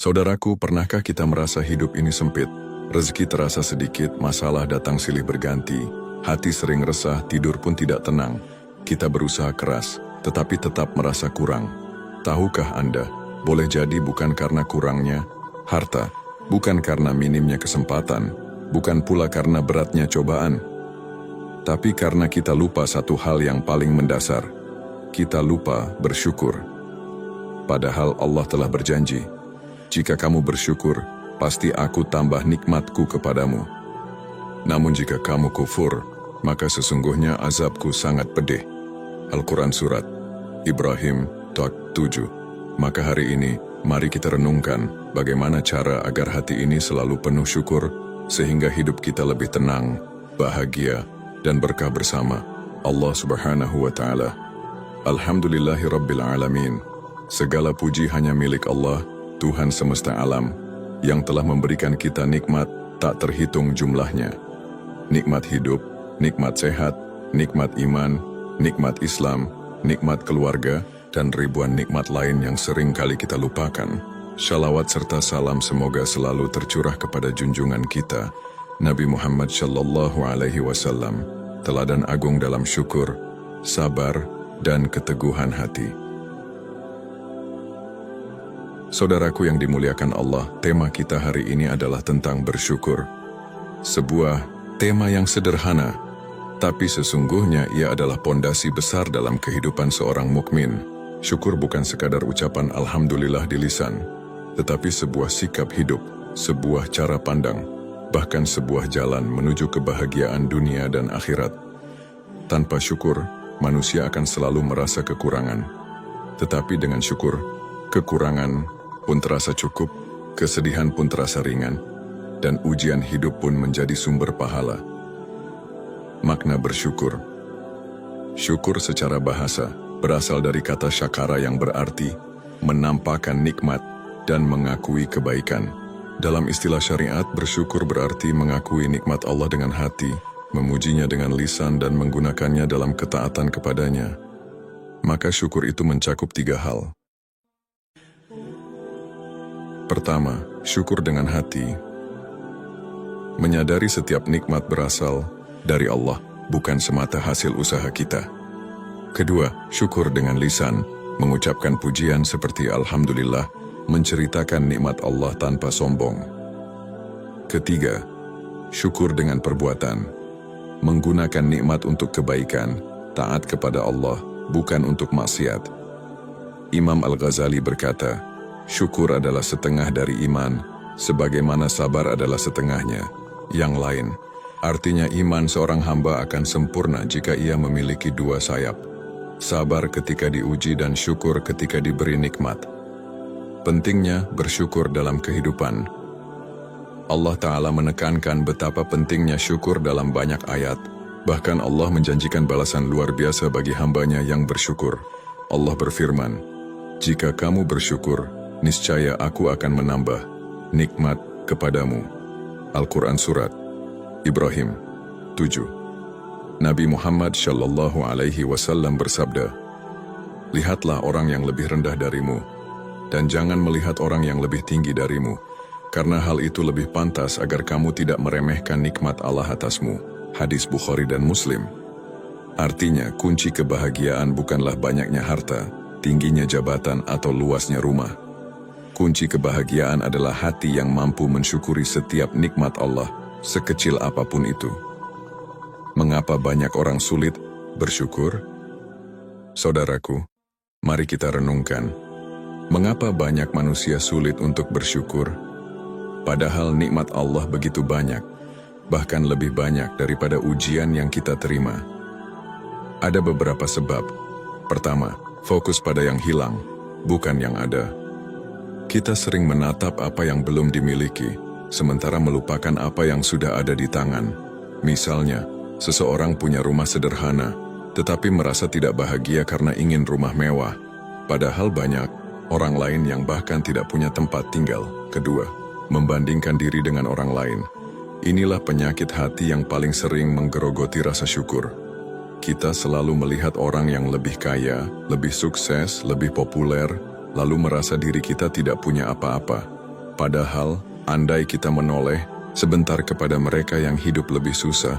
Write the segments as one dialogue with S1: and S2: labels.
S1: Saudaraku, pernahkah kita merasa hidup ini sempit? Rezeki terasa sedikit, masalah datang silih berganti, hati sering resah, tidur pun tidak tenang. Kita berusaha keras, tetapi tetap merasa kurang. Tahukah Anda, boleh jadi bukan karena kurangnya harta, bukan karena minimnya kesempatan, bukan pula karena beratnya cobaan, tapi karena kita lupa satu hal yang paling mendasar. Kita lupa bersyukur. Padahal Allah telah berjanji, jika kamu bersyukur, pasti aku tambah nikmatku kepadamu. Namun jika kamu kufur, maka sesungguhnya azabku sangat pedih. Al-Quran Surat Ibrahim 7. Maka hari ini, mari kita renungkan bagaimana cara agar hati ini selalu penuh syukur, sehingga hidup kita lebih tenang, bahagia, dan berkah bersama Allah Subhanahu wa Ta'ala. Alhamdulillahirabbil alamin. Segala puji hanya milik Allah, Tuhan semesta alam, yang telah memberikan kita nikmat tak terhitung jumlahnya. Nikmat hidup, nikmat sehat, nikmat iman, nikmat Islam, nikmat keluarga, dan ribuan nikmat lain yang sering kali kita lupakan. Shalawat serta salam semoga selalu tercurah kepada junjungan kita, Nabi Muhammad Shallallahu Alaihi Wasallam, teladan agung dalam syukur, sabar, dan keteguhan hati. Saudaraku yang dimuliakan Allah, tema kita hari ini adalah tentang bersyukur. Sebuah tema yang sederhana, tapi sesungguhnya ia adalah pondasi besar dalam kehidupan seorang mukmin. Syukur bukan sekadar ucapan alhamdulillah di lisan, tetapi sebuah sikap hidup, sebuah cara pandang, bahkan sebuah jalan menuju kebahagiaan dunia dan akhirat. Tanpa syukur, manusia akan selalu merasa kekurangan. Tetapi dengan syukur, kekurangan pun terasa cukup, kesedihan pun terasa ringan, dan ujian hidup pun menjadi sumber pahala. Makna bersyukur. Syukur secara bahasa berasal dari kata syakara yang berarti menampakkan nikmat dan mengakui kebaikan. Dalam istilah syariat, bersyukur berarti mengakui nikmat Allah dengan hati, memujinya dengan lisan dan menggunakannya dalam ketaatan kepadanya. Maka syukur itu mencakup 3 hal. Pertama, syukur dengan hati. Menyadari setiap nikmat berasal dari Allah, bukan semata hasil usaha kita. Kedua, syukur dengan lisan, mengucapkan pujian seperti alhamdulillah, menceritakan nikmat Allah tanpa sombong. Ketiga, syukur dengan perbuatan, menggunakan nikmat untuk kebaikan, taat kepada Allah, bukan untuk maksiat. Imam Al-Ghazali berkata, syukur adalah setengah dari iman, sebagaimana sabar adalah setengahnya. Yang lain, artinya iman seorang hamba akan sempurna jika ia memiliki 2 sayap. Sabar ketika diuji dan syukur ketika diberi nikmat. Pentingnya bersyukur dalam kehidupan. Allah Ta'ala menekankan betapa pentingnya syukur dalam banyak ayat. Bahkan Allah menjanjikan balasan luar biasa bagi hambanya yang bersyukur. Allah berfirman, jika kamu bersyukur, niscaya aku akan menambah nikmat kepadamu. Al-Quran Surat Ibrahim 7. Nabi Muhammad Shallallahu Alaihi Wasallam bersabda, lihatlah orang yang lebih rendah darimu, dan jangan melihat orang yang lebih tinggi darimu, karena hal itu lebih pantas agar kamu tidak meremehkan nikmat Allah atasmu. Hadis Bukhari dan Muslim. Artinya, kunci kebahagiaan bukanlah banyaknya harta, tingginya jabatan, atau luasnya rumah. Kunci kebahagiaan adalah hati yang mampu mensyukuri setiap nikmat Allah, sekecil apapun itu. Mengapa banyak orang sulit bersyukur? Saudaraku, mari kita renungkan. Mengapa banyak manusia sulit untuk bersyukur? Padahal nikmat Allah begitu banyak, bahkan lebih banyak daripada ujian yang kita terima. Ada beberapa sebab. Pertama, fokus pada yang hilang, bukan yang ada. Kita sering menatap apa yang belum dimiliki, sementara melupakan apa yang sudah ada di tangan. Misalnya, seseorang punya rumah sederhana, tetapi merasa tidak bahagia karena ingin rumah mewah. Padahal banyak orang lain yang bahkan tidak punya tempat tinggal. Kedua, membandingkan diri dengan orang lain. Inilah penyakit hati yang paling sering menggerogoti rasa syukur. Kita selalu melihat orang yang lebih kaya, lebih sukses, lebih populer, lalu merasa diri kita tidak punya apa-apa. Padahal, andai kita menoleh sebentar kepada mereka yang hidup lebih susah,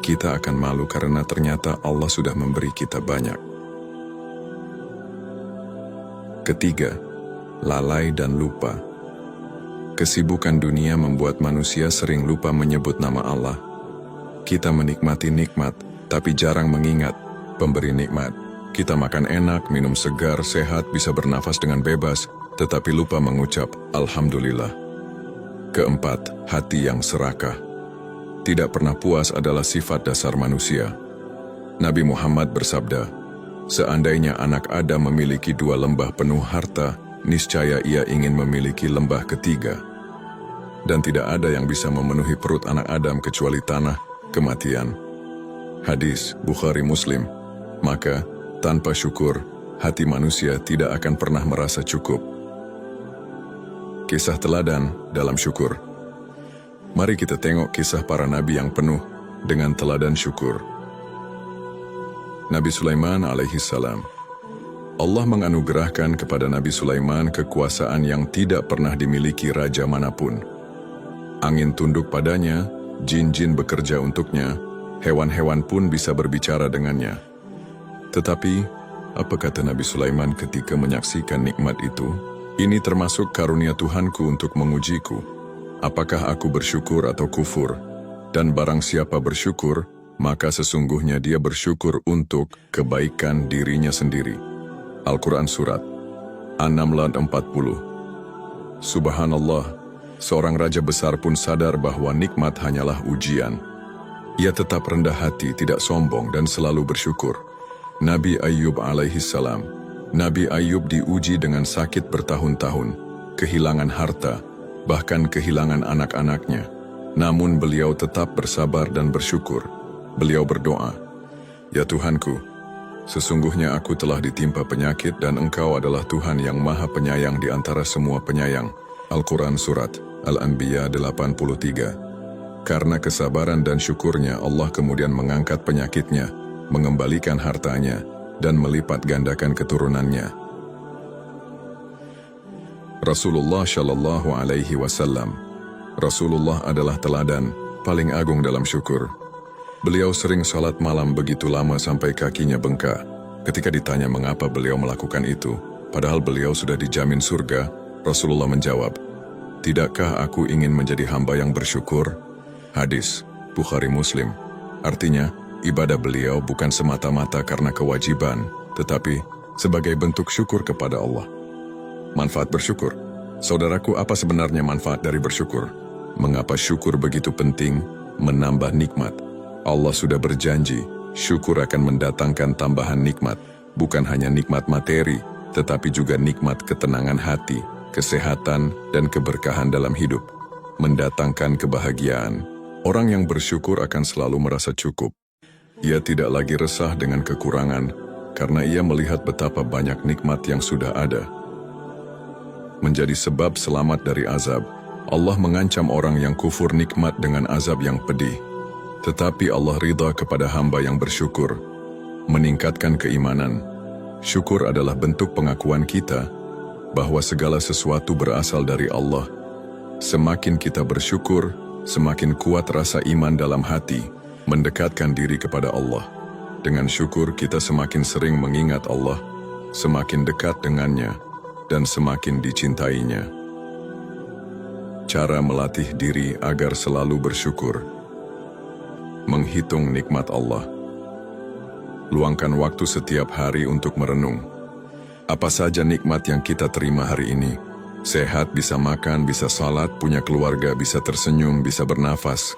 S1: kita akan malu karena ternyata Allah sudah memberi kita banyak. Ketiga, lalai dan lupa. Kesibukan dunia membuat manusia sering lupa menyebut nama Allah. Kita menikmati nikmat, tapi jarang mengingat pemberi nikmat. Kita makan enak, minum segar, sehat, bisa bernafas dengan bebas, tetapi lupa mengucap Alhamdulillah. Keempat, hati yang serakah. Tidak pernah puas adalah sifat dasar manusia. Nabi Muhammad bersabda, seandainya anak Adam memiliki 2 lembah penuh harta, niscaya ia ingin memiliki lembah ketiga. Dan tidak ada yang bisa memenuhi perut anak Adam kecuali tanah, kematian. Hadis Bukhari Muslim. Maka, tanpa syukur, hati manusia tidak akan pernah merasa cukup. Kisah teladan dalam syukur. Mari kita tengok kisah para nabi yang penuh dengan teladan syukur. Nabi Sulaiman alaihissalam. Allah menganugerahkan kepada Nabi Sulaiman kekuasaan yang tidak pernah dimiliki raja manapun. Angin tunduk padanya, jin-jin bekerja untuknya, hewan-hewan pun bisa berbicara dengannya. Tetapi, apa kata Nabi Sulaiman ketika menyaksikan nikmat itu? Ini termasuk karunia Tuhanku untuk mengujiku. Apakah aku bersyukur atau kufur? Dan barang siapa bersyukur, maka sesungguhnya dia bersyukur untuk kebaikan dirinya sendiri. Al-Quran Surat An-Naml 40. Subhanallah, seorang raja besar pun sadar bahwa nikmat hanyalah ujian. Ia tetap rendah hati, tidak sombong, dan selalu bersyukur. Nabi Ayyub alaihissalam. Nabi Ayyub diuji dengan sakit bertahun-tahun, kehilangan harta, bahkan kehilangan anak-anaknya. Namun beliau tetap bersabar dan bersyukur. Beliau berdoa, "Ya Tuhanku, sesungguhnya aku telah ditimpa penyakit dan Engkau adalah Tuhan yang maha penyayang di antara semua penyayang." Al-Quran Surat Al-Anbiya 83. Karena kesabaran dan syukurnya, Allah kemudian mengangkat penyakitnya, mengembalikan hartanya, dan melipat gandakan keturunannya. Rasulullah Shallallahu Alaihi Wasallam. Rasulullah adalah teladan paling agung dalam syukur. Beliau sering salat malam begitu lama sampai kakinya bengkak. Ketika ditanya mengapa beliau melakukan itu, padahal beliau sudah dijamin surga, Rasulullah menjawab, "Tidakkah aku ingin menjadi hamba yang bersyukur?" Hadis Bukhari Muslim. Artinya, ibadah beliau bukan semata-mata karena kewajiban, tetapi sebagai bentuk syukur kepada Allah. Manfaat bersyukur. Saudaraku, apa sebenarnya manfaat dari bersyukur? Mengapa syukur begitu penting? Menambah nikmat. Allah sudah berjanji, syukur akan mendatangkan tambahan nikmat, bukan hanya nikmat materi, tetapi juga nikmat ketenangan hati, kesehatan, dan keberkahan dalam hidup. Mendatangkan kebahagiaan. Orang yang bersyukur akan selalu merasa cukup. Ia tidak lagi resah dengan kekurangan, karena ia melihat betapa banyak nikmat yang sudah ada. Menjadi sebab selamat dari azab, Allah mengancam orang yang kufur nikmat dengan azab yang pedih. Tetapi Allah ridha kepada hamba yang bersyukur, meningkatkan keimanan. Syukur adalah bentuk pengakuan kita bahwa segala sesuatu berasal dari Allah. Semakin kita bersyukur, semakin kuat rasa iman dalam hati, mendekatkan diri kepada Allah. Dengan syukur kita semakin sering mengingat Allah, semakin dekat dengannya, dan semakin dicintainya. Cara melatih diri agar selalu bersyukur. Menghitung nikmat Allah. Luangkan waktu setiap hari untuk merenung. Apa saja nikmat yang kita terima hari ini? Sehat, bisa makan, bisa salat, punya keluarga, bisa tersenyum, bisa bernafas.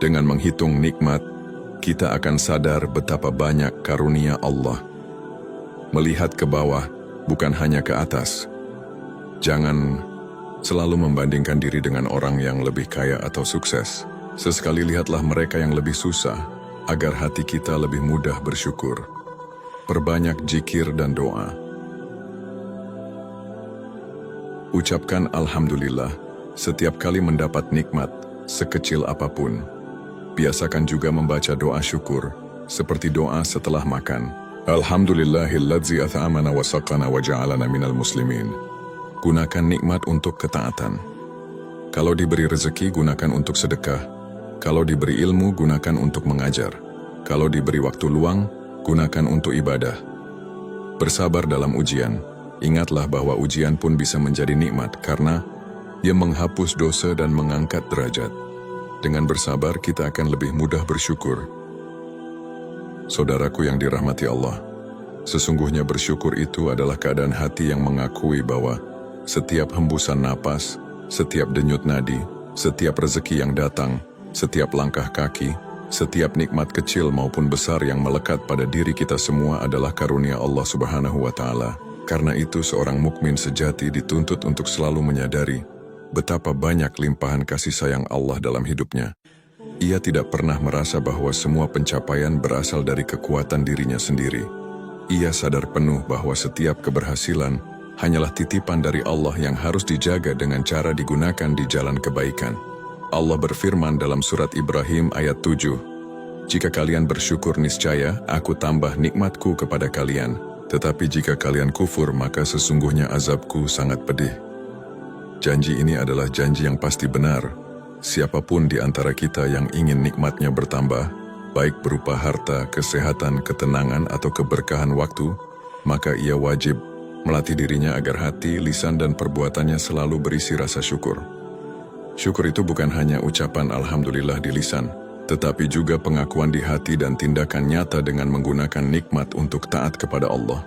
S1: Dengan menghitung nikmat, kita akan sadar betapa banyak karunia Allah. Melihat ke bawah, bukan hanya ke atas. Jangan selalu membandingkan diri dengan orang yang lebih kaya atau sukses. Sesekali lihatlah mereka yang lebih susah, agar hati kita lebih mudah bersyukur. Perbanyak zikir dan doa. Ucapkan Alhamdulillah setiap kali mendapat nikmat, sekecil apapun. Biasakan juga membaca doa syukur, seperti doa setelah makan. Alhamdulillahilladzi at'amana wa saqana wa ja'alana minal muslimin. Gunakan nikmat untuk ketaatan. Kalau diberi rezeki, gunakan untuk sedekah. Kalau diberi ilmu, gunakan untuk mengajar. Kalau diberi waktu luang, gunakan untuk ibadah. Bersabar dalam ujian. Ingatlah bahwa ujian pun bisa menjadi nikmat karena ia menghapus dosa dan mengangkat derajat. Dengan bersabar, kita akan lebih mudah bersyukur. Saudaraku yang dirahmati Allah, sesungguhnya bersyukur itu adalah keadaan hati yang mengakui bahwa setiap hembusan napas, setiap denyut nadi, setiap rezeki yang datang, setiap langkah kaki, setiap nikmat kecil maupun besar yang melekat pada diri kita semua adalah karunia Allah Subhanahu wa Ta'ala. Karena itu, seorang mukmin sejati dituntut untuk selalu menyadari betapa banyak limpahan kasih sayang Allah dalam hidupnya. Ia tidak pernah merasa bahwa semua pencapaian berasal dari kekuatan dirinya sendiri. Ia sadar penuh bahwa setiap keberhasilan hanyalah titipan dari Allah yang harus dijaga dengan cara digunakan di jalan kebaikan. Allah berfirman dalam surat Ibrahim ayat 7, "Jika kalian bersyukur, niscaya aku tambah nikmatku kepada kalian. Tetapi jika kalian kufur, maka sesungguhnya azabku sangat pedih." Janji ini adalah janji yang pasti benar. Siapapun di antara kita yang ingin nikmatnya bertambah, baik berupa harta, kesehatan, ketenangan, atau keberkahan waktu, maka ia wajib melatih dirinya agar hati, lisan, dan perbuatannya selalu berisi rasa syukur. Syukur itu bukan hanya ucapan Alhamdulillah di lisan, tetapi juga pengakuan di hati dan tindakan nyata dengan menggunakan nikmat untuk taat kepada Allah.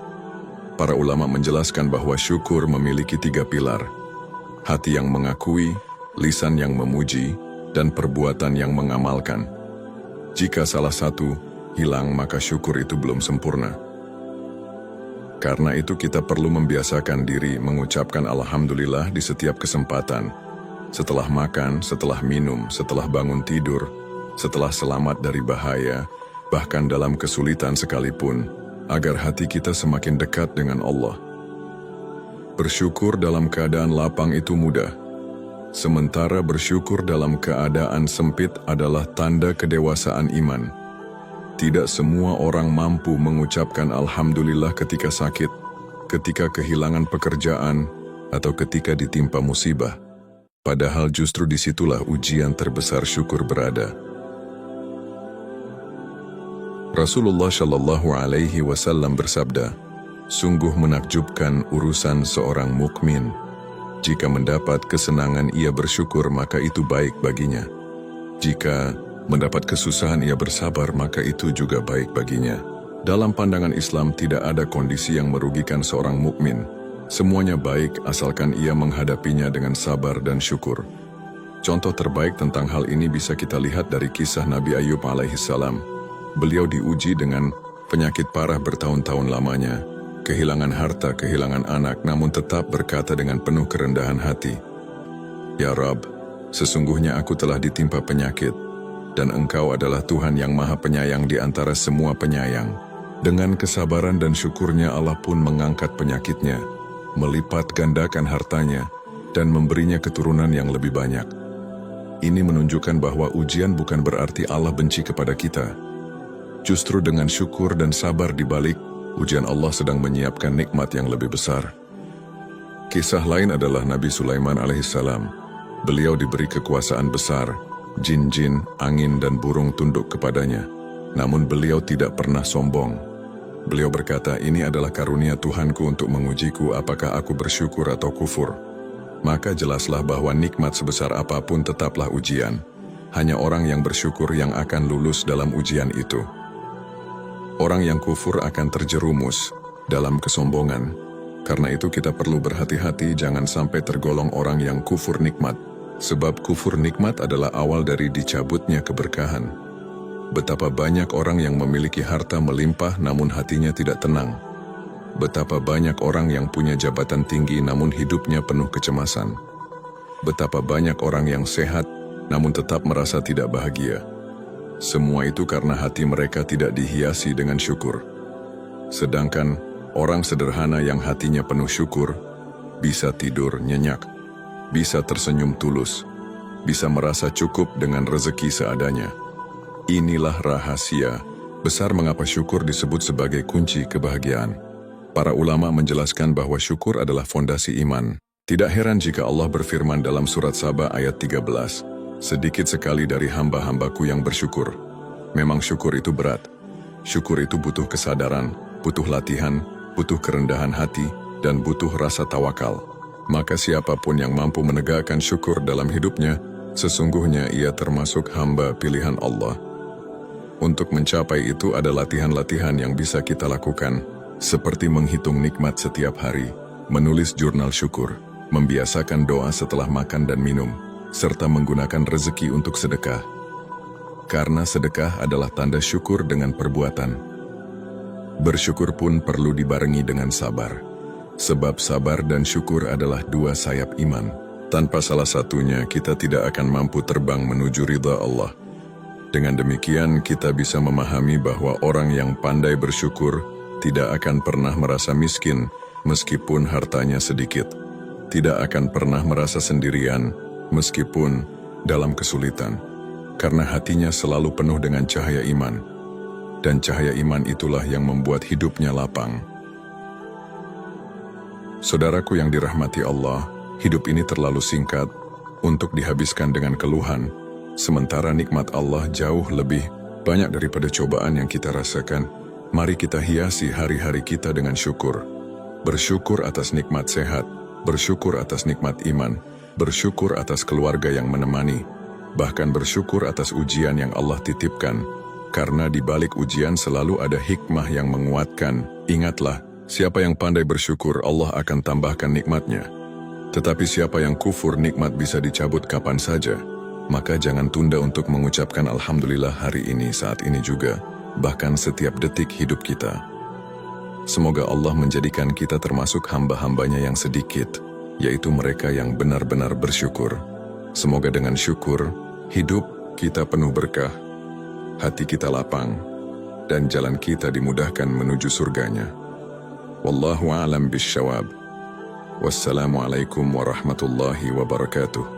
S1: Para ulama menjelaskan bahwa syukur memiliki 3 pilar: hati yang mengakui, lisan yang memuji, dan perbuatan yang mengamalkan. Jika salah satu hilang, maka syukur itu belum sempurna. Karena itu kita perlu membiasakan diri mengucapkan Alhamdulillah di setiap kesempatan. Setelah makan, setelah minum, setelah bangun tidur, setelah selamat dari bahaya, bahkan dalam kesulitan sekalipun, agar hati kita semakin dekat dengan Allah. Bersyukur dalam keadaan lapang itu mudah. Sementara bersyukur dalam keadaan sempit adalah tanda kedewasaan iman. Tidak semua orang mampu mengucapkan Alhamdulillah ketika sakit, ketika kehilangan pekerjaan, atau ketika ditimpa musibah. Padahal justru disitulah ujian terbesar syukur berada. Rasulullah Shallallahu Alaihi Wasallam bersabda, "Sungguh menakjubkan urusan seorang mukmin. Jika mendapat kesenangan ia bersyukur, maka itu baik baginya. Jika mendapat kesusahan ia bersabar, maka itu juga baik baginya." Dalam pandangan Islam tidak ada kondisi yang merugikan seorang mukmin. Semuanya baik asalkan ia menghadapinya dengan sabar dan syukur. Contoh terbaik tentang hal ini bisa kita lihat dari kisah Nabi Ayub alaihissalam. Beliau diuji dengan penyakit parah bertahun-tahun lamanya, kehilangan harta, kehilangan anak, namun tetap berkata dengan penuh kerendahan hati, "Ya Rabb, sesungguhnya aku telah ditimpa penyakit, dan Engkau adalah Tuhan yang Maha Penyayang di antara semua penyayang." Dengan kesabaran dan syukurnya, Allah pun mengangkat penyakitnya, melipat gandakan hartanya, dan memberinya keturunan yang lebih banyak. Ini menunjukkan bahwa ujian bukan berarti Allah benci kepada kita. Justru dengan syukur dan sabar di balik ujian, Allah sedang menyiapkan nikmat yang lebih besar. Kisah lain adalah Nabi Sulaiman alaihissalam. Beliau diberi kekuasaan besar, jin-jin, angin, dan burung tunduk kepadanya. Namun beliau tidak pernah sombong. Beliau berkata, "Ini adalah karunia Tuhanku untuk mengujiku apakah aku bersyukur atau kufur." Maka jelaslah bahwa nikmat sebesar apapun tetaplah ujian. Hanya orang yang bersyukur yang akan lulus dalam ujian itu. Orang yang kufur akan terjerumus dalam kesombongan. Karena itu kita perlu berhati-hati jangan sampai tergolong orang yang kufur nikmat. Sebab kufur nikmat adalah awal dari dicabutnya keberkahan. Betapa banyak orang yang memiliki harta melimpah namun hatinya tidak tenang. Betapa banyak orang yang punya jabatan tinggi namun hidupnya penuh kecemasan. Betapa banyak orang yang sehat namun tetap merasa tidak bahagia. Semua itu karena hati mereka tidak dihiasi dengan syukur. Sedangkan orang sederhana yang hatinya penuh syukur bisa tidur nyenyak, bisa tersenyum tulus, bisa merasa cukup dengan rezeki seadanya. Inilah rahasia besar mengapa syukur disebut sebagai kunci kebahagiaan. Para ulama menjelaskan bahwa syukur adalah fondasi iman. Tidak heran jika Allah berfirman dalam surat Saba ayat 13, sedikit sekali dari hamba-hambaku yang bersyukur. Memang syukur itu berat. Syukur itu butuh kesadaran, butuh latihan, butuh kerendahan hati, dan butuh rasa tawakal. Maka siapapun yang mampu menegakkan syukur dalam hidupnya, sesungguhnya ia termasuk hamba pilihan Allah. Untuk mencapai itu ada latihan-latihan yang bisa kita lakukan, seperti menghitung nikmat setiap hari, menulis jurnal syukur, membiasakan doa setelah makan dan minum, serta menggunakan rezeki untuk sedekah. Karena sedekah adalah tanda syukur dengan perbuatan. Bersyukur pun perlu dibarengi dengan sabar. Sebab sabar dan syukur adalah dua sayap iman. Tanpa salah satunya, kita tidak akan mampu terbang menuju ridha Allah. Dengan demikian, kita bisa memahami bahwa orang yang pandai bersyukur tidak akan pernah merasa miskin, meskipun hartanya sedikit. Tidak akan pernah merasa sendirian, meskipun dalam kesulitan. Karena hatinya selalu penuh dengan cahaya iman. Dan cahaya iman itulah yang membuat hidupnya lapang. Saudaraku yang dirahmati Allah, hidup ini terlalu singkat untuk dihabiskan dengan keluhan, sementara nikmat Allah jauh lebih banyak daripada cobaan yang kita rasakan. Mari kita hiasi hari-hari kita dengan syukur. Bersyukur atas nikmat sehat, bersyukur atas nikmat iman, bersyukur atas keluarga yang menemani, bahkan bersyukur atas ujian yang Allah titipkan, karena di balik ujian selalu ada hikmah yang menguatkan. Ingatlah, siapa yang pandai bersyukur, Allah akan tambahkan nikmatnya. Tetapi siapa yang kufur, nikmat bisa dicabut kapan saja. Maka jangan tunda untuk mengucapkan Alhamdulillah hari ini, saat ini juga, bahkan setiap detik hidup kita. Semoga Allah menjadikan kita termasuk hamba-hambanya yang sedikit, yaitu mereka yang benar-benar bersyukur. Semoga dengan syukur, hidup kita penuh berkah, hati kita lapang, dan jalan kita dimudahkan menuju surganya. Wallahu a'lam bisyawab. Wassalamualaikum warahmatullahi wabarakatuh.